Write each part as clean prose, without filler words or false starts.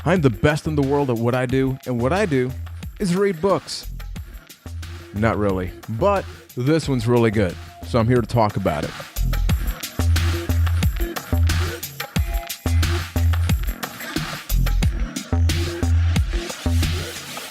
I'm the best in the world at what I do, and what I do is read books. Not really, but this one's really good, so I'm here to talk about it.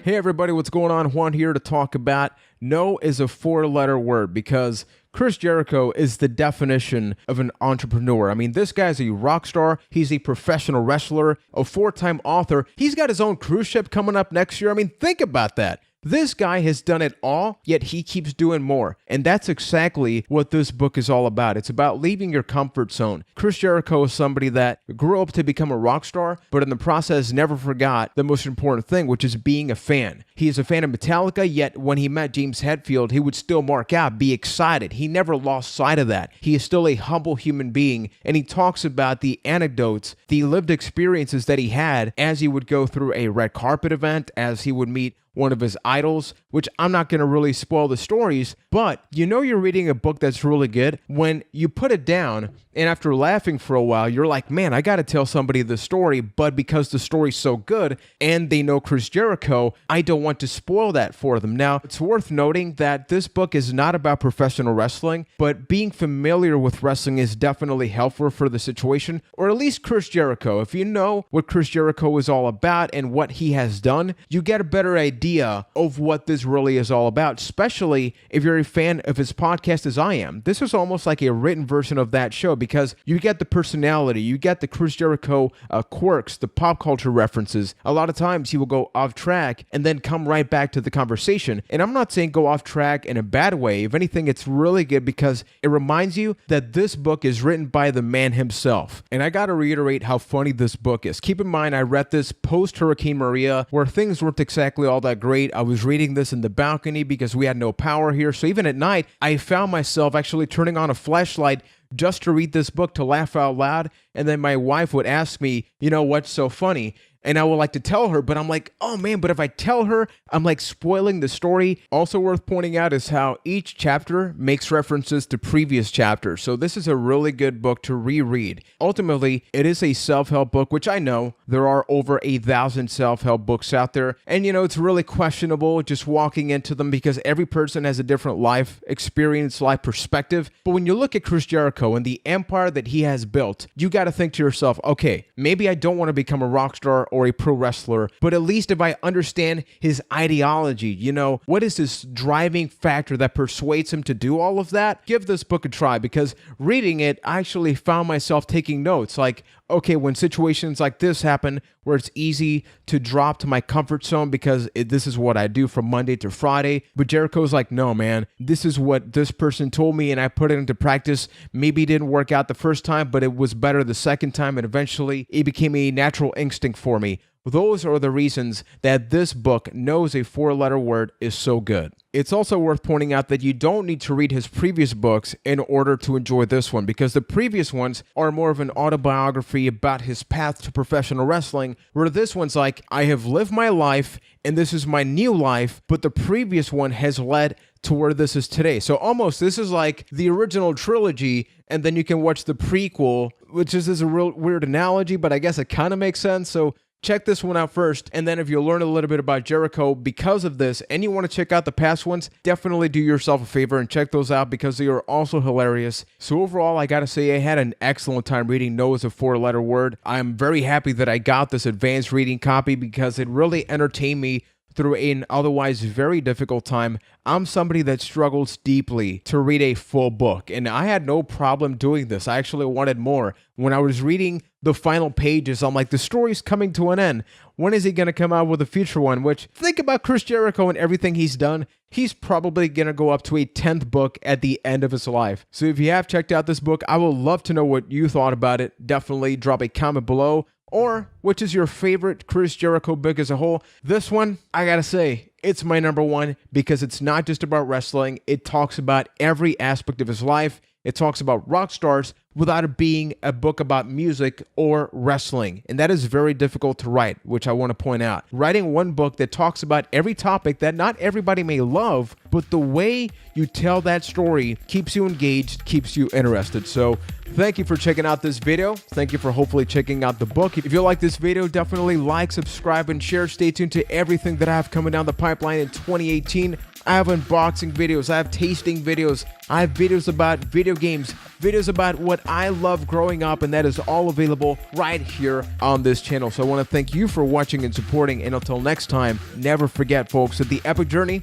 Hey everybody, what's going on? Juan here to talk about no is a four-letter word because Chris Jericho is the definition of an entrepreneur. I mean, this guy's a rock star. He's a professional wrestler, a four-time author. He's got his own cruise ship coming up next year. I mean, think about that. This guy has done it all, yet he keeps doing more. And that's exactly what this book is all about. It's about leaving your comfort zone. Chris Jericho is somebody that grew up to become a rock star, but in the process never forgot the most important thing, which is being a fan. He is a fan of Metallica, yet when he met James Hetfield, he would still mark out, be excited. He never lost sight of that. He is still a humble human being, and he talks about the anecdotes, the lived experiences that he had as he would go through a red carpet event, as he would meet one of his idols, which I'm not going to really spoil the stories, but you know you're reading a book that's really good when you put it down and after laughing for a while, you're like, man, I got to tell somebody the story, but because the story's so good and they know Chris Jericho, I don't want to spoil that for them. Now, it's worth noting that this book is not about professional wrestling, but being familiar with wrestling is definitely helpful for the situation, or at least Chris Jericho. If you know what Chris Jericho is all about and what he has done, you get a better idea of what this really is all about, especially if you're a fan of his podcast as I am. This is almost like a written version of that show because you get the personality, you get the Chris Jericho quirks, the pop culture references. A lot of times he will go off track and then come right back to the conversation. And I'm not saying go off track in a bad way. If anything, it's really good because it reminds you that this book is written by the man himself. And I got to reiterate how funny this book is. Keep in mind, I read this post Hurricane Maria where things weren't exactly all that great. I was reading this in the balcony because we had no power here. So even at night, I found myself actually turning on a flashlight just to read this book, to laugh out loud. And then my wife would ask me, you know, what's so funny? And I would like to tell her, but I'm like, oh man, but if I tell her, I'm like spoiling the story. Also worth pointing out is how each chapter makes references to previous chapters. So this is a really good book to reread. Ultimately, it is a self-help book, which I know there are over 1,000 self-help books out there. And you know, it's really questionable just walking into them because every person has a different life experience, life perspective. But when you look at Chris Jericho and the empire that he has built, you got to think to yourself, okay, maybe I don't want to become a rock star or a pro wrestler, but at least if I understand his ideology, you know, what is this driving factor that persuades him to do all of that? Give this book a try because reading it, I actually found myself taking notes like, okay, when situations like this happen where it's easy to drop to my comfort zone because this is what I do from Monday to Friday, but Jericho's like, no, man, this is what this person told me and I put it into practice. Maybe it didn't work out the first time, but it was better the second time and eventually it became a natural instinct for me. Those are the reasons that this book, knows a four-letter word, is so good. It's also worth pointing out that you don't need to read his previous books in order to enjoy this one because the previous ones are more of an autobiography about his path to professional wrestling, where this one's like, I have lived my life and this is my new life, but the previous one has led to where this is today. So almost this is like the original trilogy and then you can watch the prequel, which is a real weird analogy, but I guess it kind of makes sense. So check this one out first, and then if you learn a little bit about Jericho because of this, and you want to check out the past ones, definitely do yourself a favor and check those out because they are also hilarious. So overall, I gotta say I had an excellent time reading No is a four-letter word. I'm very happy that I got this advanced reading copy because it really entertained me through an otherwise very difficult time. I'm somebody that struggles deeply to read a full book, and I had no problem doing this. I actually wanted more. When I was reading the final pages, I'm like, the story's coming to an end. When is he going to come out with a future one? Which, think about Chris Jericho and everything he's done. He's probably going to go up to a 10th book at the end of his life. So if you have checked out this book, I would love to know what you thought about it. Definitely drop a comment below. Or, which is your favorite Chris Jericho book as a whole? This one, I gotta say, it's my number one because it's not just about wrestling. It talks about every aspect of his life. it talks about rock stars without it being a book about music or wrestling. And that is very difficult to write, which I want to point out. Writing one book that talks about every topic that not everybody may love, but the way you tell that story keeps you engaged, keeps you interested. So thank you for checking out this video. Thank you for hopefully checking out the book. If you like this video, definitely like, subscribe, and share. Stay tuned to everything that I have coming down the pipeline in 2018. I have unboxing videos, I have tasting videos, I have videos about video games, videos about what I love growing up, and that is all available right here on this channel. So I want to thank you for watching and supporting, and until next time, never forget, folks, that the epic journey,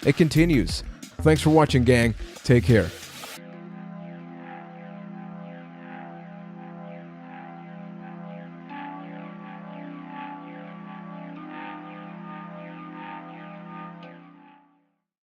it continues. Thanks for watching, gang. Take care.